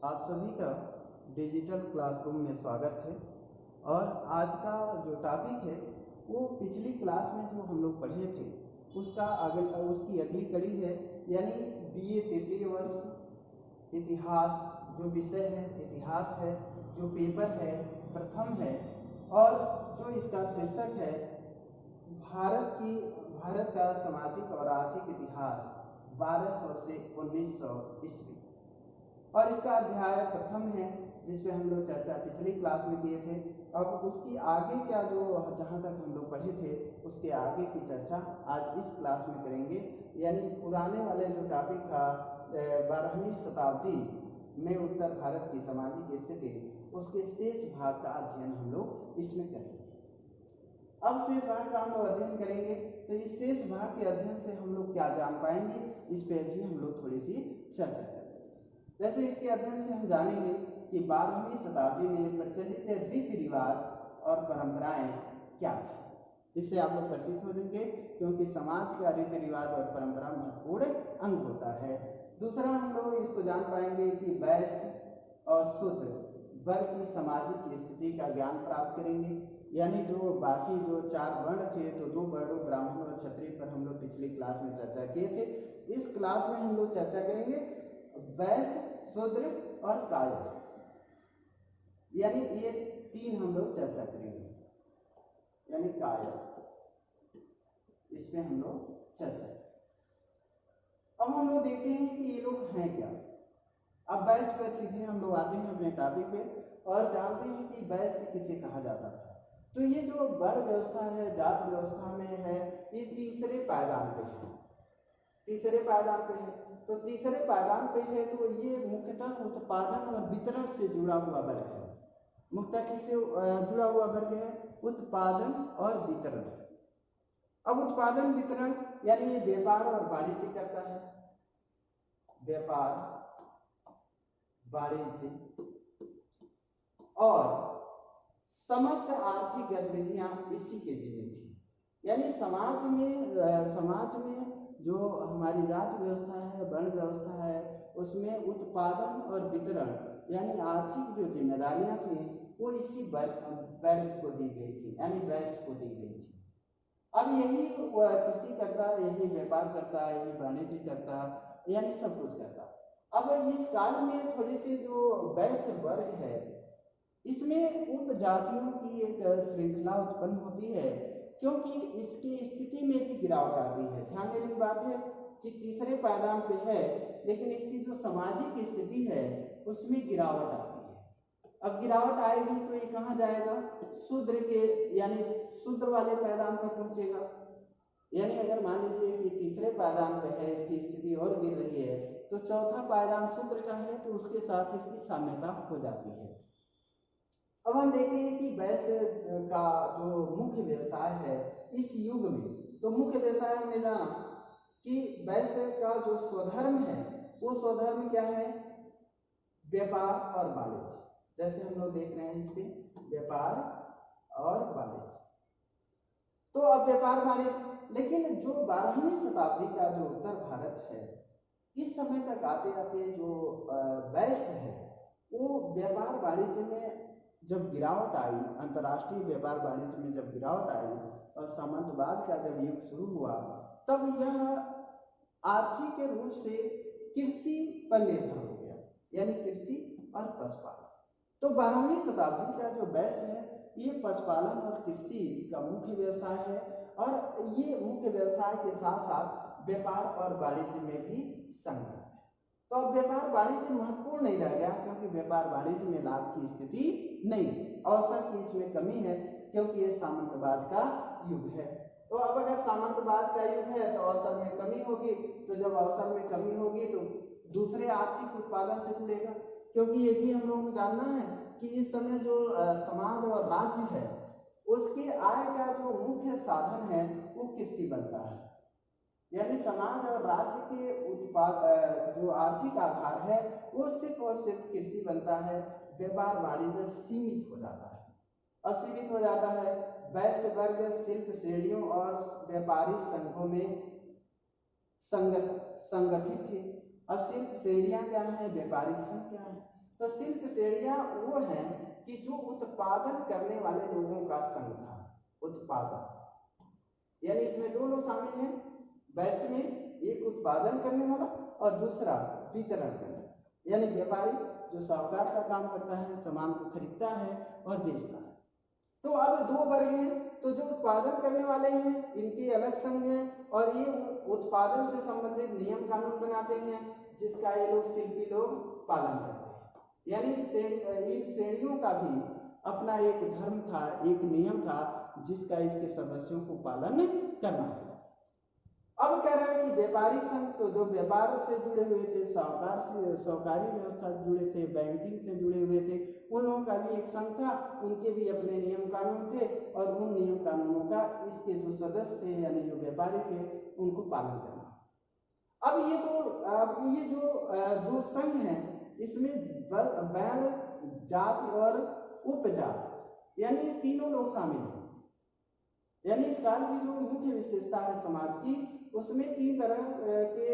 आप सभी का डिजिटल क्लासरूम में स्वागत है। और आज का जो टॉपिक है वो पिछली क्लास में जो हम लोग पढ़े थे उसकी अगली कड़ी है, यानी बीए तृतीय वर्ष इतिहास जो विषय है, इतिहास है, जो पेपर है प्रथम है, और जो इसका शीर्षक है भारत का सामाजिक और आर्थिक इतिहास 1200 से 1900 ईस्वी। और इसका अध्याय प्रथम है जिसपे हम लोग चर्चा पिछली क्लास में किए थे। अब उसकी आगे का जो जहाँ तक हम लोग पढ़े थे उसके आगे की चर्चा आज इस क्लास में करेंगे, यानी पुराने वाले जो टॉपिक था 12वीं शताब्दी में उत्तर भारत की सामाजिक स्थिति, उसके शेष भाग का अध्ययन हम लोग इसमें करेंगे। अब शेष भाग का हम लोग अध्ययन करेंगे तो इस शेष भाग के अध्ययन से हम लोग क्या जान पाएंगे, इस पर भी हम लोग थोड़ी सी चर्चा करेंगे। जैसे इसके अध्ययन से हम जानेंगे कि 12वीं शताब्दी में प्रचलित रीति रिवाज और परंपराएं क्या थी। इससे आप लोग परिचित हो जाएंगे, क्योंकि समाज का रीति रिवाज और परंपरा महत्वपूर्ण अंग होता है। दूसरा हम लोग इसको जान पाएंगे कि वैश्य और शूद्र वर्ग की सामाजिक स्थिति का ज्ञान प्राप्त करेंगे, यानी जो बाकी जो 4 वर्ण थे, तो 2 वर्णों ब्राह्मण और क्षत्रिय पर हम लोग पिछली क्लास में चर्चा किए थे। इस क्लास में हम लोग चर्चा करेंगे वैश्य, शूद्र और कायस्थ, यानी ये 3 हम लोग चर्चा करेंगे, यानी कायस्थ, इसमें हम लोग चर्चा करेंगे। अब हम लोग देखते हैं कि ये लोग हैं क्या। अब वैश्य पर सीधे हम लोग आते हैं अपने टॉपिक पे और जानते हैं कि वैश्य किसे कहा जाता था। तो ये जो वर्ण व्यवस्था है, जात व्यवस्था में है, ये तीसरे पायदान पे है। तीसरे पायदान पे है, तो तीसरे पायदान पे है तो ये मुख्यतः उत्पादन और वितरण से जुड़ा हुआ वर्ग है। मुख्यतः किससे जुड़ा हुआ वर्ग है? उत्पादन और वितरण से। अब उत्पादन वितरण यानी ये व्यापार और वाणिज्य करता है, व्यापार वाणिज्य और समस्त आर्थिक गतिविधियां इसी के जिम्मे थी। यानी समाज में जो हमारी जात व्यवस्था है, वर्ण व्यवस्था है, उसमें उत्पादन और वितरण यानी आर्थिक जो जिम्मेदारियां थी वो इसी वर्ग को दी गई थी, यानी वैश्य को दी गई थी। अब यही कृषि करता, यही व्यापार करता, यही वाणिज्य करता, यानी सब कुछ करता। अब इस काल में थोड़ी सी जो वैश्य वर्ग है, इसमें उपजातियों की एक श्रृंखला उत्पन्न होती है, क्योंकि इसकी स्थिति में भी गिरावट आती है। ध्यान देने की बात है कि तीसरे पायदान पे है, लेकिन इसकी जो सामाजिक स्थिति है उसमें गिरावट आती है। अब गिरावट आएगी तो ये कहाँ जाएगा? शूद्र के, यानी शूद्र वाले पायदान पर पहुंचेगा। यानी अगर मान लीजिए कि तीसरे पायदान पे है, इसकी स्थिति और गिर रही है, तो चौथा पायदान शूद्र का है, तो उसके साथ इसकी साम्यता हो जाती है। अब हम देखते हैं कि वैश्य का जो मुख्य व्यवसाय है इस युग में, तो मुख्य व्यवसाय हमने जाना कि वैश्य का जो स्वधर्म है वो स्वधर्म क्या है? व्यापार और वाणिज्य। जैसे हम लोग देख रहे हैं इसपे व्यापार और वाणिज्य। तो अब व्यापार वाणिज्य, लेकिन जो 12वीं शताब्दी का जो उत्तर भारत है, इस समय तक आते आते जो वैश्य है वो व्यापार वाणिज्य में जब गिरावट आई, अंतर्राष्ट्रीय व्यापार वाणिज्य में जब गिरावट आई और सामंतवाद का जब युग शुरू हुआ, तब यह आर्थिक रूप से कृषि पर निर्भर हो गया, यानी कृषि और पशुपालन। तो 12वीं शताब्दी का जो वैश्य है ये पशुपालन और कृषि इसका मुख्य व्यवसाय है, और ये मुख्य व्यवसाय के साथ साथ व्यापार और वाणिज्य में भी संलग्न है। तो अब व्यापार वाणिज्य महत्वपूर्ण नहीं रह गया, क्योंकि व्यापार वाणिज्य में लाभ की स्थिति नहीं, अवसर की इसमें कमी है, क्योंकि ये सामंतवाद का युग है। तो अब अगर सामंतवाद का युग है तो अवसर में कमी होगी, तो जब अवसर में कमी होगी तो दूसरे आर्थिक उत्पादन से जुड़ेगा, क्योंकि ये भी हम लोगों को जानना है कि इस समय जो समाज और राज्य है उसके आय का जो मुख्य साधन है वो कृषि बनता है। यानी समाज और राज्य के उत्पाद जो आर्थिक आधार है वो सिर्फ और सिर्फ कृषि बनता है। व्यापार वाणिज्य सीमित हो जाता है, असीमित हो जाता है। वैश्य वर्ग शिल्प श्रेणियों और व्यापारी संघों में संगठित थे। अब शिल्प श्रेणियां क्या है, व्यापारिक संघ क्या है? तो शिल्प श्रेणियां वो हैं कि जो उत्पादन करने वाले लोगों का संघ था। उत्पादन यानी इसमें दो लोग शामिल हैं, वैश्य में एक उत्पादन करने वाला और दूसरा वितरण करने, यानी व्यापारी जो साहूकार का काम करता है, सामान को खरीदता है और बेचता है। तो अब दो वर्ग हैं, तो जो उत्पादन करने वाले हैं इनके अलग संघ हैं और ये उत्पादन से संबंधित नियम कानून बनाते हैं जिसका ये लोग शिल्पी लोग पालन करते हैं। यानी इन श्रेणियों का भी अपना एक धर्म था, एक नियम था जिसका इसके सदस्यों को पालन करना है। अब कह रहा है कि व्यापारिक संघ, तो जो व्यापार से जुड़े हुए थे, साहूकार से, सहकारी व्यवस्था से जुड़े थे, बैंकिंग से जुड़े हुए थे, उन लोगों का भी एक संघ था, उनके भी अपने नियम कानून थे और उन नियम कानूनों का इसके जो सदस्य थे यानी जो व्यापारी थे उनको पालन करना। अब ये जो दो संघ हैं इसमें वर्ण, जाति और उपजाति यानी ये तीनों लोग शामिल हैं। यानी इस काल की जो मुख्य विशेषता है समाज की, उसमें तीन तरह के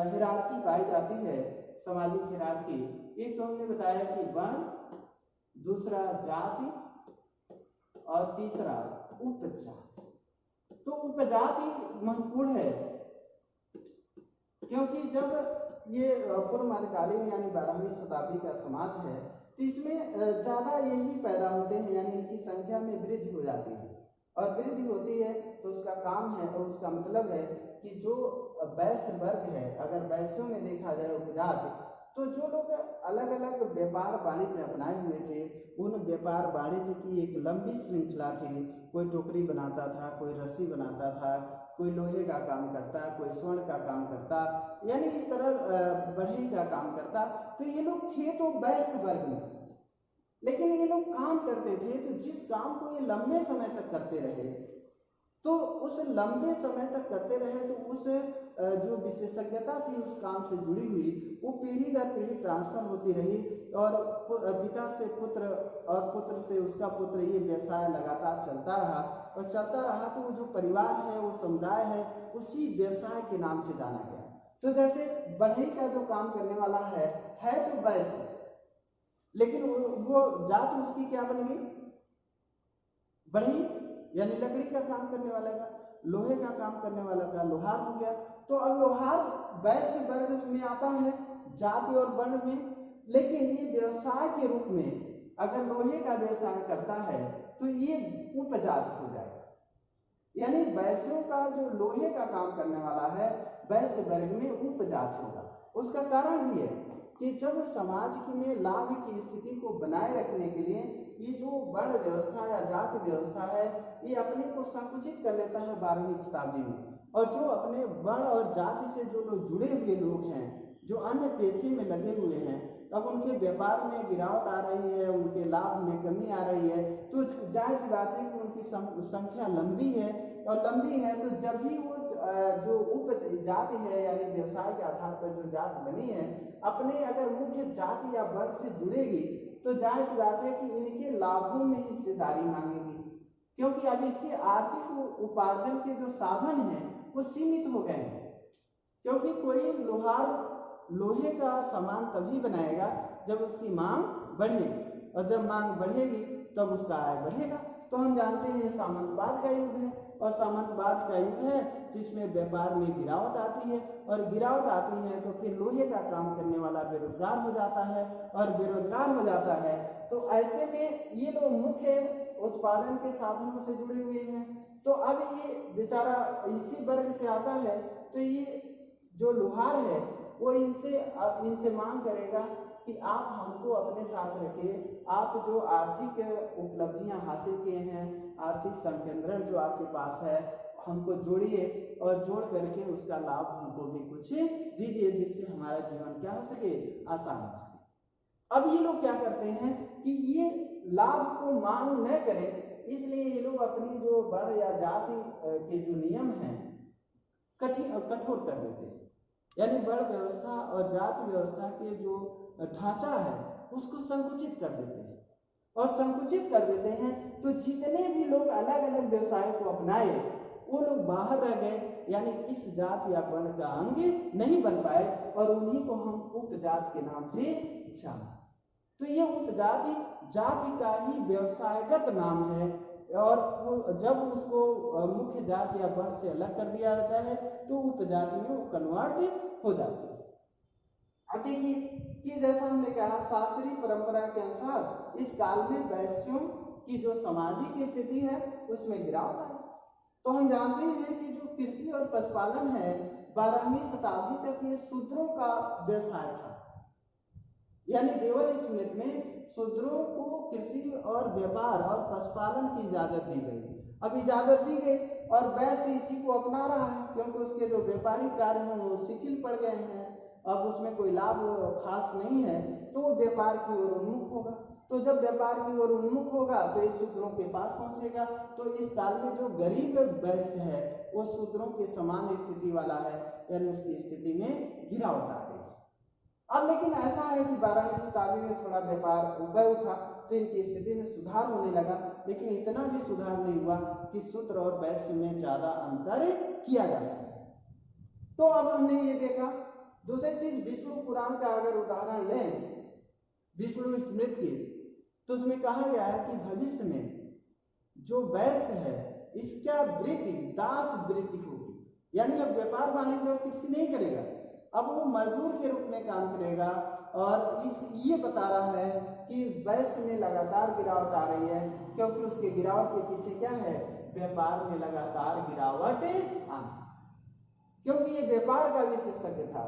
हिरार्की पाई जाती है, सामाजिक हिरार्की। एक तो हमने बताया कि वर्ण, दूसरा जाति और तीसरा उपजाति। तो उपजाति महत्वपूर्ण है क्योंकि जब ये पूर्व मध्यकालीन यानी 12वीं शताब्दी का समाज है तो इसमें ज्यादा यही पैदा होते हैं, यानी इनकी संख्या में वृद्धि हो जाती है और वृद्धि होती है तो उसका काम है और उसका मतलब है कि जो वैश्य वर्ग है, अगर वैश्यों में देखा जाए उपजाति, तो जो लोग अलग अलग व्यापार वाणिज्य अपनाए हुए थे उन व्यापार वाणिज्य की एक लंबी श्रृंखला थी। कोई टोकरी बनाता था, कोई रस्सी बनाता था, कोई लोहे का काम करता, कोई स्वर्ण का काम करता, यानी इस तरह बढ़ई का काम करता। तो ये लोग थे तो वैश्य वर्ग में, लेकिन ये लोग काम करते थे तो जिस काम को ये लंबे समय तक करते रहे तो उस लंबे समय तक करते रहे तो उस जो विशेषज्ञता थी उस काम से जुड़ी हुई वो पीढ़ी दर पीढ़ी ट्रांसफर होती रही और पिता से पुत्र और पुत्र से उसका पुत्र, ये व्यवसाय लगातार चलता रहा और चलता रहा तो वो जो परिवार है, वो समुदाय है, उसी व्यवसाय के नाम से जाना गया। तो जैसे बढ़ई का जो काम करने वाला है तो वैश्य, लेकिन वो जात उसकी क्या बन गई, बढ़ई, यानी लकड़ी का काम करने वाला का, लोहे का काम करने वाला का लोहार हो गया। तो अब लोहार वैश्य वर्ग में आता है जाति और वर्ण में, लेकिन ये व्यवसाय के रूप में अगर लोहे का व्यवसाय करता है तो ये उपजाति हो जाएगा। यानी वैश्यों का जो लोहे का काम करने वाला है वैश्य वर्ग में उपजाति होगा। उसका कारण भी है कि जब समाज में लाभ की स्थिति को बनाए रखने के लिए ये जो वर्ण व्यवस्था या जाति व्यवस्था है ये अपने को संकुचित कर लेता है 12वीं शताब्दी में, और जो अपने वर्ण और जाति से जो लोग जुड़े हुए लोग हैं, जो अन्य पेशे में लगे हुए हैं, अब उनके व्यापार में गिरावट आ रही है, उनके लाभ में कमी आ रही है, तो जाहिर सी बात है कि उनकी संख्या लंबी है और लंबी है तो जब भी वो जो उप जाति है यानी व्यवसाय के आधार पर जो जाति बनी है अपने अगर मुख्य जाति या वर्ग से जुड़ेगी तो जाहिर सी बात है कि इनके लाभों में हिस्सेदारी मांगेगी, क्योंकि अब इसके आर्थिक उपार्जन के जो साधन हैं वो सीमित हो गए हैं। क्योंकि कोई लोहार लोहे का सामान तभी बनाएगा जब उसकी मांग बढ़ेगी, और जब मांग बढ़ेगी तब उसका आय बढ़ेगा। तो हम जानते हैं सामंतवाद का युग है, और सामंतवाद का युग है जिसमें व्यापार में गिरावट आती है, और गिरावट आती है तो फिर लोहे का काम करने वाला बेरोजगार हो जाता है, और बेरोजगार हो जाता है तो ऐसे में ये लोग मुख्य उत्पादन के साधनों से जुड़े हुए हैं। तो अब ये बेचारा इसी वर्ग से आता है तो ये जो लोहार है वो इनसे मांग करेगा कि आप हमको अपने साथ रखिए, आप जो आर्थिक उपलब्धियां हासिल किए हैं, आर्थिक संकेंद्रण जो आपके पास है हमको जोड़िए और जोड़ करके उसका लाभ हमको भी कुछ दीजिए जिससे हमारा जीवन क्या हो सके, आसान हो सके। अब ये लोग क्या करते हैं कि ये लाभ को मांग न करें, इसलिए ये लोग अपनी जो वर्ण या जाति के जो नियम हैं कठोर कर देते हैं। यानी वर्ण व्यवस्था और जाति व्यवस्था के जो ढांचा है उसको संकुचित कर देते हैं, और संकुचित कर देते हैं तो जितने भी लोग अलग अलग व्यवसाय को अपनाए वो लोग बाहर रह गए, यानी इस जात या वर्ण का अंग नहीं बन पाए, और उन्हीं को हम उपजात के नाम से जाना। तो ये उपजाति जाति का ही व्यवसायगत नाम है, और जब उसको मुख्य जात या वर्ण से अलग कर दिया जाता है तो उपजाति में वो कन्वर्ट हो जाती है। अब देखिए कि जैसा हमने कहा शास्त्रीय परंपरा के अनुसार इस काल में वैश्यों की जो सामाजिक स्थिति है उसमें गिरावट आई। तो हम जानते हैं कि जो कृषि और पशुपालन है 12वीं शताब्दी तक ये शूद्रों का व्यवसाय था, यानी देवर स्मृति में शूद्रों को कृषि और व्यापार और पशुपालन की इजाजत दी गई। अब इजाजत दी गई और वैश्य इसी को अपना रहा है, क्योंकि उसके जो व्यापारिक कार्य हैं वो शिथिल पड़ गए हैं, अब उसमें कोई लाभ खास नहीं है, तो वो व्यापार की ओर उन्मुख होगा। तो जब व्यापार की ओर उन्मुख होगा तो ये शूद्रों के पास पहुंचेगा। तो इस काल में जो गरीब वैश्य है वो शूद्रों के समान स्थिति वाला है, यानी उसकी स्थिति में गिरावट आ गई। अब लेकिन ऐसा है कि 12वीं शताब्दी में थोड़ा व्यापार ऊपर उठा तो इनकी स्थिति में सुधार होने लगा, लेकिन इतना भी सुधार नहीं हुआ कि शूद्र और वैश्य में ज्यादा अंतर किया जा सके। तो अब हमने ये देखा। दूसरी चीज विष्णु पुराण का अगर उदाहरण लें, विष्णु स्मृति की, तो उसमें कहा गया है कि भविष्य में जो वैश्य है इसका वृत्ति दास वृत्ति होगी, यानी अब व्यापार वाणिज्य और कृषि नहीं करेगा, अब वो मजदूर के रूप में काम करेगा। और ये बता रहा है कि वैश्य में लगातार गिरावट आ रही है, क्योंकि उसके गिरावट के पीछे क्या है, व्यापार में लगातार गिरावट आना, क्योंकि ये व्यापार का विशेषज्ञ था,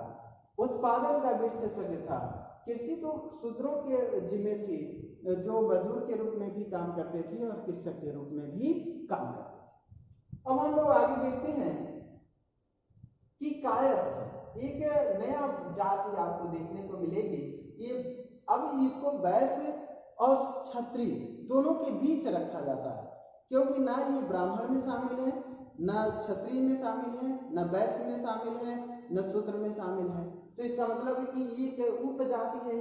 उत्पादन का विशेषज्ञ था। कृषि तो शूद्रों के जिम्मे थी, जो मजदूर के रूप में भी काम करते थे और कृषक के रूप में भी काम करते थे। अब हम लोग आगे देखते हैं कि कायस्थ एक नया जाति आपको देखने को मिलेगी। ये अब इसको वैश्य और क्षत्रिय दोनों के बीच रखा जाता है, क्योंकि ना ये ब्राह्मण में शामिल है, ना क्षत्रिय में शामिल है, ना वैश्य में शामिल है, न शूद्र में शामिल है। तो इसका मतलब है कि ये उपजाति है,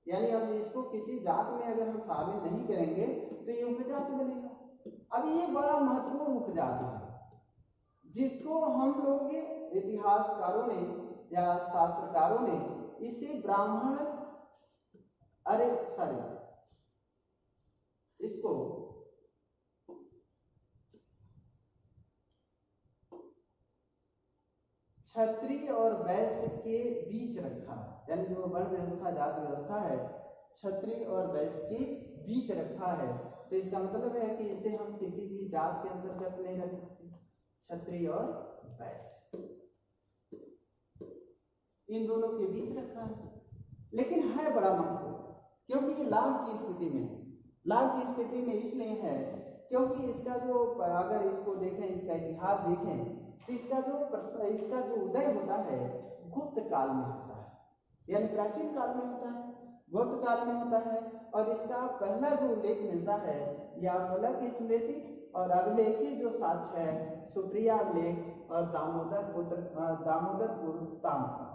यानी अब इसको किसी जात में अगर हम शामिल नहीं करेंगे तो ये उपजाति बनेगा। अब ये बड़ा महत्वपूर्ण उपजाति है जिसको हम लोग इतिहासकारों ने या शास्त्रकारों ने इसे ब्राह्मण इसको क्षत्रिय और वैश्य के बीच रखा, यानी जो वर्ण व्यवस्था जात व्यवस्था है क्षत्रिय और वैश्य के बीच रखा है। तो इसका मतलब है कि इसे हम किसी भी जात के अंतर्गत नहीं रख सकते, क्षत्रिय और वैश्य इन दोनों के बीच रखा है। लेकिन है बड़ा महत्वपूर्ण, क्योंकि ये लाभ की स्थिति में इसलिए है क्योंकि इसका जो अगर इसको देखें, इसका इतिहास देखें तो इसका जो उदय होता है गुप्त काल में होता है, यानी प्राचीन काल में होता है, गुप्त काल में होता है। और इसका पहला जो उल्लेख मिलता है याज्ञवल्क्य की स्मृति और अभिलेखी जो साक्ष्य है सुप्रियाभिलेख और दामोदरपुर ताम्रपत्र,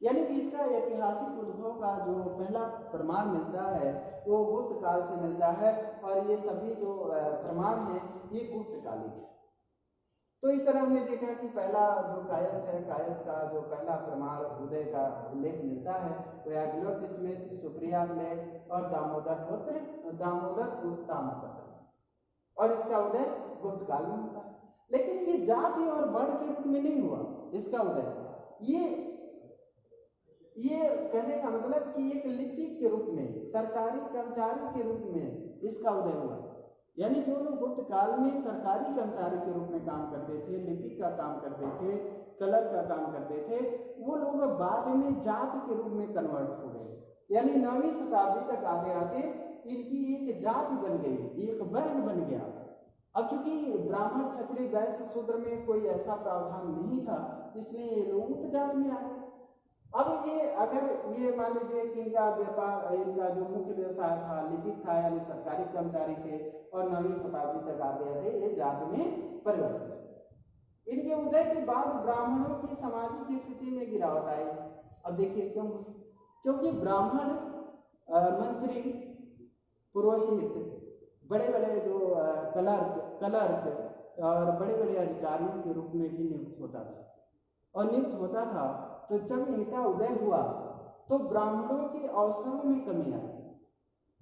यानी कि इसका ऐतिहासिक उद्भव का जो पहला प्रमाण मिलता है वो गुप्त काल से मिलता है, और ये सभी जो प्रमाण हैं ये गुप्त कालीन है। तो इस तरह हमने देखा कि पहला जो कायस्थ है, कायस्थ का जो पहला प्रमाण उदय का उल्लेख मिलता है वो याज्ञवल्क्य की स्मृति, सुप्रियाभिलेख और दामोदरपुर ताम्रपत्र, और इसका उदय गुप्त काल में होता है। लेकिन ये जाति और वर्ण के रूप में नहीं हुआ इसका उदय, ये कहने का मतलब कि एक लिपिक के रूप में, सरकारी कर्मचारी के रूप में इसका उदय हुआ। यानी जो लोग गुप्त काल में सरकारी कर्मचारी के रूप में काम करते थे, लिपिक का काम करते थे, कलर का काम करते थे, वो लोग बाद में जात के रूप में कन्वर्ट हो गए, यानी 9वीं शताब्दी तक आते आते इनकी एक जाति बन गई, एक वर्ग बन गया। अब चूंकि ब्राह्मण क्षत्रिय वैश्य शूद्र में कोई ऐसा प्रावधान नहीं था, इसलिए ये लोग उपजात में आ गए। अब ये अगर ये मान लीजिए कि इनका व्यापार, इनका जो मुख्य व्यवसाय था लिपिक था, यानी सरकारी कर्मचारी थे, और 9वीं शताब्दी तक आते आते ये जात में परिवर्तित हुए। इनके उदय के बाद ब्राह्मणों की सामाजिक स्थिति में गिरावट आई। अब देखिए क्यों, क्योंकि ब्राह्मण मंत्री, पुरोहित, बड़े बड़े जो क्लर्क और बड़े बड़े अधिकारियों के रूप में भी नियुक्त होता था। और नियुक्त होता था तो जब इनका उदय हुआ तो ब्राह्मणों के अवसरों में कमी आई,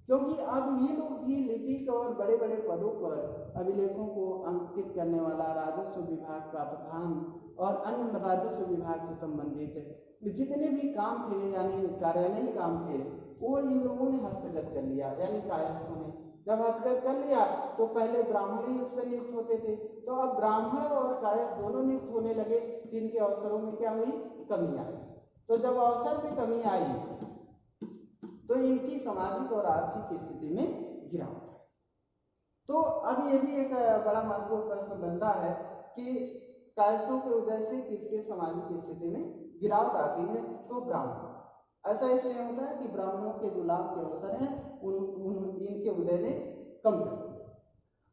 क्योंकि अब ये लोग भी लिपिक और बड़े बड़े पदों पर अभिलेखों को अंकित करने वाला, राजस्व विभाग का प्रधान और अन्य राजस्व विभाग से संबंधित जितने भी काम थे यानी कार्यालयी काम थे वो इन लोगों ने हस्तगत कर लिया, यानी कायस्थों ने जब हस्तगत कर लिया तो पहले ब्राह्मण ही इस पर नियुक्त होते थे, तो अब ब्राह्मण और कायस्थ दोनों नियुक्त होने लगे तो इनके अवसरों में क्या हुई, कमी आई। तो जब अवसर में कमी आई तो इनकी सामाजिक और आर्थिक स्थिति में गिरावट आई। तो अब ये भी एक बड़ा महत्वपूर्ण प्रश्न बनता है कि कायस्थों के उदय से किसके सामाजिक स्थिति में गिरावट आती है, तो ब्राह्मण। ऐसा इसलिए होता है कि ब्राह्मणों के जो लाभ के अवसर हैं इनके उदय ने कम कर दिया।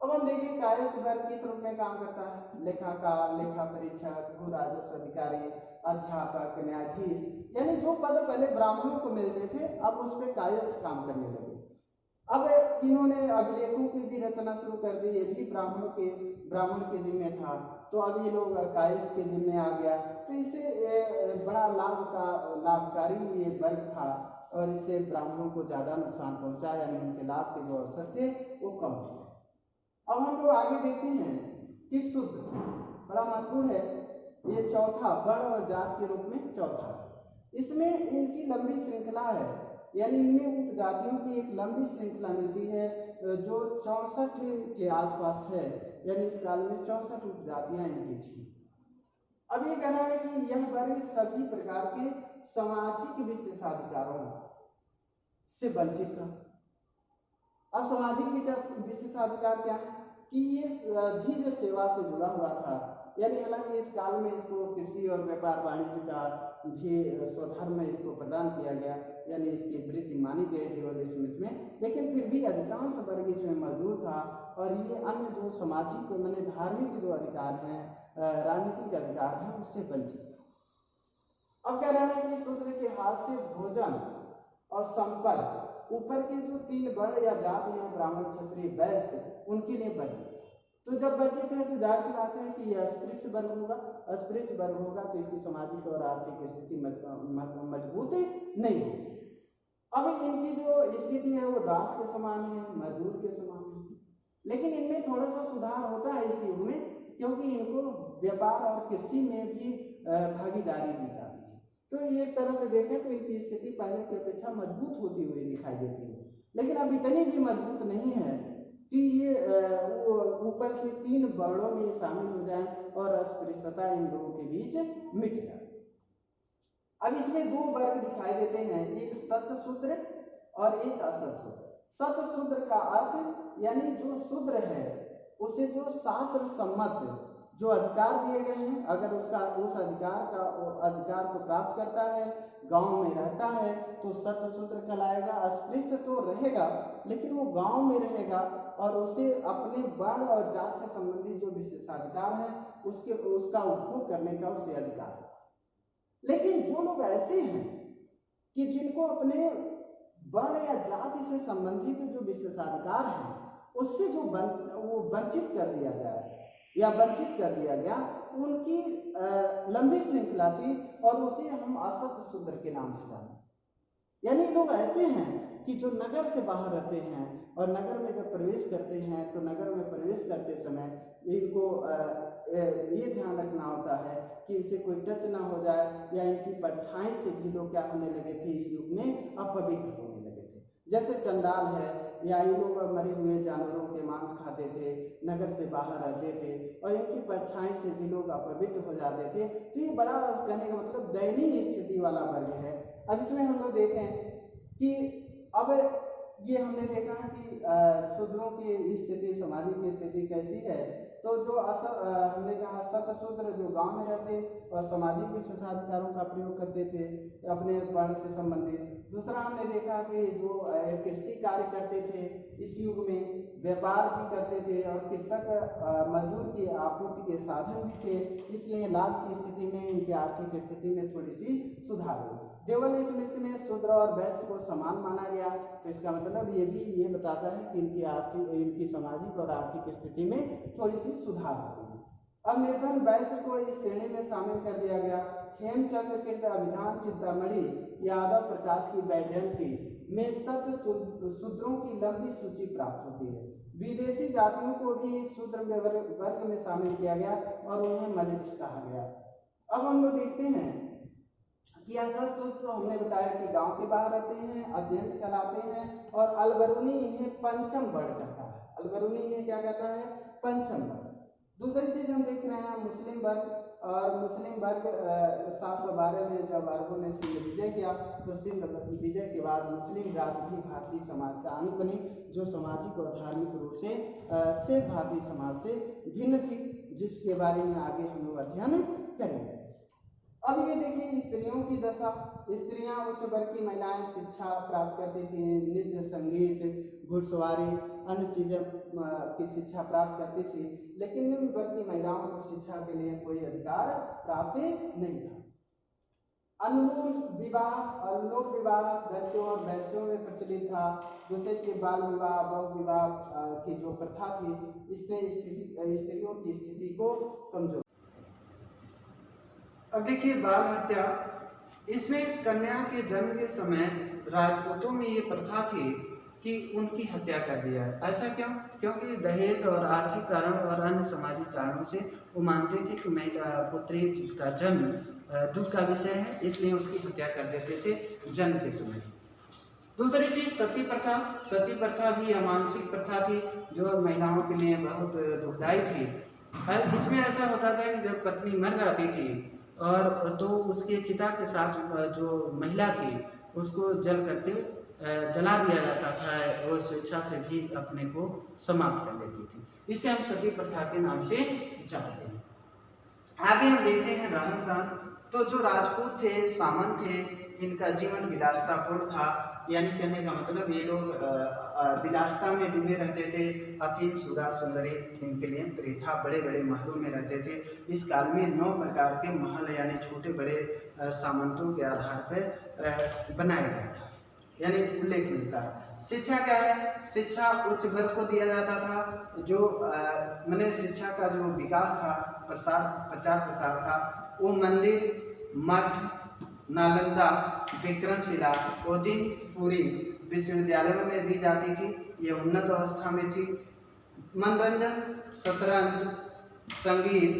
अब हम देखें कायस्थ वर्ग किस रूप में काम करता है, लेखाकार, लेखा परीक्षक, भू राजस्व अधिकारी, अध्यापक, न्यायाधीश, यानी जो पद पहले ब्राह्मणों को मिलते थे अब उस पर कायस्थ काम करने लगे। अब इन्होंने अभिलेखों की भी रचना शुरू कर दी, ये भी ब्राह्मण के जिम्मे था, तो अब ये लोग कायस्थ के जिम्मे आ गया। तो इसे बड़ा लाभकारी ये वर्ग था और इससे ब्राह्मणों को ज्यादा नुकसान पहुंचा, यानी उनके लाभ के जो अवसर थे वो कम हुए। अब हम लोग आगे देखते हैं कि शूद्र बड़ा महत्वपूर्ण है, ये चौथा वर्ण और जात के रूप में चौथा है। इसमें इनकी लंबी श्रृंखला है, यानी इनमें उपजातियों की एक लंबी श्रृंखला मिलती है जो 64 के आसपास है, यानी इस काल में 64 उपजातियां इनकी थी। अब ये कहना है कि यह वर्ग सभी प्रकार के सामाजिक विशेषाधिकारों से वंचित था। अब सामाजिक विशेषाधिकार क्या है कि ये धीरे सेवा से जुड़ा हुआ था, यानी हालांकि इस काल में इसको कृषि और व्यापार वाणिज्य का भी स्वधर्म इसको प्रदान किया गया, यानी इसकी वृत्ति मानी गई देवल स्मृति में, लेकिन फिर भी अधिकांश वर्ग इसमें मजदूर था और ये अन्य जो सामाजिक माने धार्मिक जो अधिकार हैं, राजनीतिक अधिकार हैं, उससे वंचित था। अब कह रहा है कि शूद्र के हाथ से भोजन और संपर्क ऊपर के जो 3 वर्ण या जाति हैं, ब्राह्मण, क्षत्रिय, वैश्य, उनके लिए वर्जित है। तो जब वर्जित है तो जाहिर सी बात है कि यह अस्पृश्य वर्ग होगा, अस्पृश्य वर्ग होगा तो इसकी सामाजिक और आर्थिक स्थिति मजबूत नहीं होगी। अब इनकी जो स्थिति है वो दास के समान है, मजदूर के समान है, लेकिन इनमें थोड़ा सा सुधार होता है इस युग में, क्योंकि इनको व्यापार और कृषि में भी भागीदारी दी जाती है। तो एक तरह से देखें तो इनकी स्थिति पहले की अपेक्षा मजबूत होती हुई दिखाई देती है, लेकिन अब इतनी भी मजबूत नहीं है कि ये ऊपर के 3 वर्णों में शामिल हो जाए और अस्पृश्यता इन लोगों के बीच मिट जाए। अब इसमें 2 वर्ग दिखाई देते हैं, एक सतशूद्र और एक असतशूद्र। सतशूद्र का अर्थ यानी जो शूद्र है उसे जो शास्त्र सम्मत जो अधिकार दिए गए हैं, अगर उस अधिकार को प्राप्त करता है, गांव में रहता है, तो सतशूद्र कहलाएगा। अस्पृश्य तो रहेगा लेकिन वो गांव में रहेगा और उसे अपने वर्ण और जात से संबंधित जो विशेषाधिकार है उसका उपभोग करने का उसे अधिकार है। लेकिन जो लोग ऐसे हैं कि जिनको अपने वर्ण या जाति से संबंधित जो विशेषाधिकार है उससे जो वो वंचित कर दिया जाए या वंचित कर दिया गया, उनकी लंबी श्रृंखला थी और उसे हम असत शूद्र के नाम से जाने। यानी लोग ऐसे हैं कि जो नगर से बाहर रहते हैं और नगर में जब प्रवेश करते हैं तो नगर में प्रवेश करते समय इनको ये ध्यान रखना होता है कि इसे कोई टच ना हो जाए, या इनकी परछाई से भी लोग क्या होने लगे थे इस युग में, अपवित्र होने लगे थे। जैसे चंडाल है या ये लोग मरे हुए जानवरों के मांस खाते थे, नगर से बाहर रहते थे और इनकी परछाई से भी लोग अपवित्र हो जाते थे। तो ये बड़ा कहने का मतलब दयनीय स्थिति वाला वर्ग है। अब इसमें हम लोग देखें कि अब ये हमने देखा कि शूद्रों की स्थिति, सामाजिक स्थिति कैसी है। तो जो हमने कहा सतशूद्र जो गांव में रहते और सामाजिक विशेषाधिकारों का प्रयोग करते थे अपने वर्ण से संबंधित। दूसरा हमने देखा कि जो कृषि कार्य करते थे इस युग में, व्यापार भी करते थे और कृषक मजदूर की आपूर्ति के साधन भी थे, इसलिए लाभ की स्थिति में, इनकी आर्थिक स्थिति में थोड़ी सी सुधार हुई। देवल स्मृति में शूद्र और वैश्य को समान माना गया। तो इसका मतलब ये बताता है कि इनकी सामाजिक और आर्थिक स्थिति में थोड़ी सी सुधार होती है। अब निर्धन वैश्य को इस श्रेणी में शामिल कर दिया गया। हेमचंद्र कृत अभिधान चिंतामणि यादव प्रकाश की वैजयंती में सत शूद्रों की लंबी सूची प्राप्त होती है। विदेशी जातियों को भी शूद्र वर्ग में शामिल किया गया और उन्हें मलिच्छ कहा गया। अब हम लोग देखते हैं कि असद शूद्र हमने बताया कि गांव के बाहर रहते हैं, अत्यंत कहलाते हैं, और अलबरूनी इन्हें पंचम वर्ण कहता है। अलबरूनी इन्हें क्या कहता है? पंचम वर्ण। दूसरी चीज हम देख रहे हैं मुस्लिम वर्ग, और मुस्लिम वर्ग 712 में जब अरबों ने सिंध विजय किया तो सिंध विजय के बाद मुस्लिम जाति भी भारतीय समाज का अंग बनी, जो सामाजिक और धार्मिक रूप से शेष भारतीय समाज से भिन्न थी, जिसके बारे में आगे हम लोग अध्ययन करेंगे। अब ये देखिए स्त्रियों की दशा। स्त्रियां उच्च वर्ग की महिलाएं शिक्षा प्राप्त करती थी, नृत्य, संगीत, घुड़सवारी, अन्य चीजें की शिक्षा प्राप्त करती थी, लेकिन निम्न वर्ग की महिलाओं को शिक्षा के लिए कोई अधिकार प्राप्त नहीं था। अनलोक विवाह दलितों और वैश्यों में प्रचलित था। दूसरी चीज बाल विवाह, बहु विवाह की जो प्रथा थी, इसने स्त्रियों की स्थिति को कमजोर। अब देखिए बाल हत्या, इसमें कन्या के जन्म के समय राजपूतों में ये प्रथा थी कि उनकी हत्या कर दिया है। ऐसा क्यों? क्योंकि दहेज और आर्थिक कारण और अन्य सामाजिक कारणों से वो मानते थे कि महिला पुत्री का जन्म दुख का विषय है, इसलिए उसकी हत्या कर देते थे जन्म के समय। दूसरी चीज सती प्रथा। सती प्रथा भी अमानसिक प्रथा थी जो महिलाओं के लिए बहुत दुखदायी थी। इसमें ऐसा होता था कि जब पत्नी मर जाती थी और तो उसके चिता के साथ जो महिला थी उसको जल करके जला दिया जाता था, वो स्वेच्छा से भी अपने को समाप्त कर लेती थी। इसे हम सती प्रथा के नाम से जानते हैं। आगे हम देखते हैं रहन सहन। तो जो राजपूत थे, सामंत थे, इनका जीवन विलासतापूर्ण था, यानी कहने का मतलब ये लोग विलासता में डूबे रहते थे। अफीम, सुरा, सुंदरी इनके लिए प्रिय था। बड़े बड़े महलों में रहते थे। इस काल में 9 प्रकार के महल यानी छोटे बड़े सामंतों के आधार पर बनाया गया था, यानी उल्लेख मिलता है। शिक्षा क्या है? शिक्षा उच्च वर्ग को दिया जाता था। जो मैंने शिक्षा का जो विकास था, प्रचार प्रसार था, वो मंदिर, मठ, नालंदा, विक्रमशिला, ओदिनपुरी विश्वविद्यालयों में दी जाती थी। ये उन्नत अवस्था में थी। मनोरंजन, शतरंज, संगीत,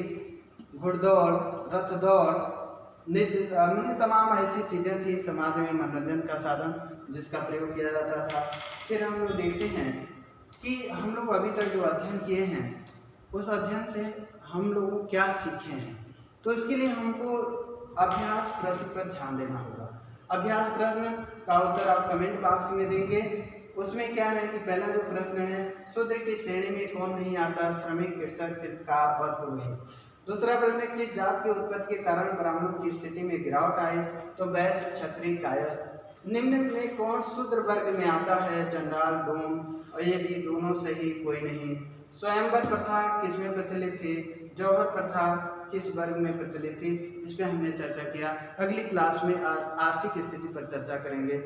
घुड़दौड़, रथ दौड़, नृत्य, तमाम ऐसी चीजें थी समाज में मनोरंजन का साधन जिसका प्रयोग किया जाता था। फिर हम लोग देखते हैं कि हम लोग अभी तक जो अध्ययन किए हैं उस अध्ययन से हम लोग क्या सीखे हैं। तो इसके लिए हमको अभ्यास प्रश्न पर ध्यान देना होगा। अभ्यास प्रश्न का उत्तर आप कमेंट बॉक्स में देंगे। उसमें क्या है कि पहला जो प्रश्न है, शूद्र की श्रेणी में कौन नहीं आता? श्रमिक, कृषक, शिल्पकार और पुरोहित। दूसरा प्रश्न, किस जात के उत्पत्ति के कारण ब्राह्मणों की स्थिति में गिरावट आई? तो वैश्य, क्षत्रिय, कायस्थ। निम्न में कौन शूद्र वर्ग में आता है? चंडाल, डोम, और ये भी दोनों से ही कोई नहीं। स्वयंवर प्रथा किसमें प्रचलित थी? जौहर प्रथा किस वर्ग में प्रचलित थी? इस पे हमने चर्चा किया। अगली क्लास में आर्थिक स्थिति पर चर्चा करेंगे।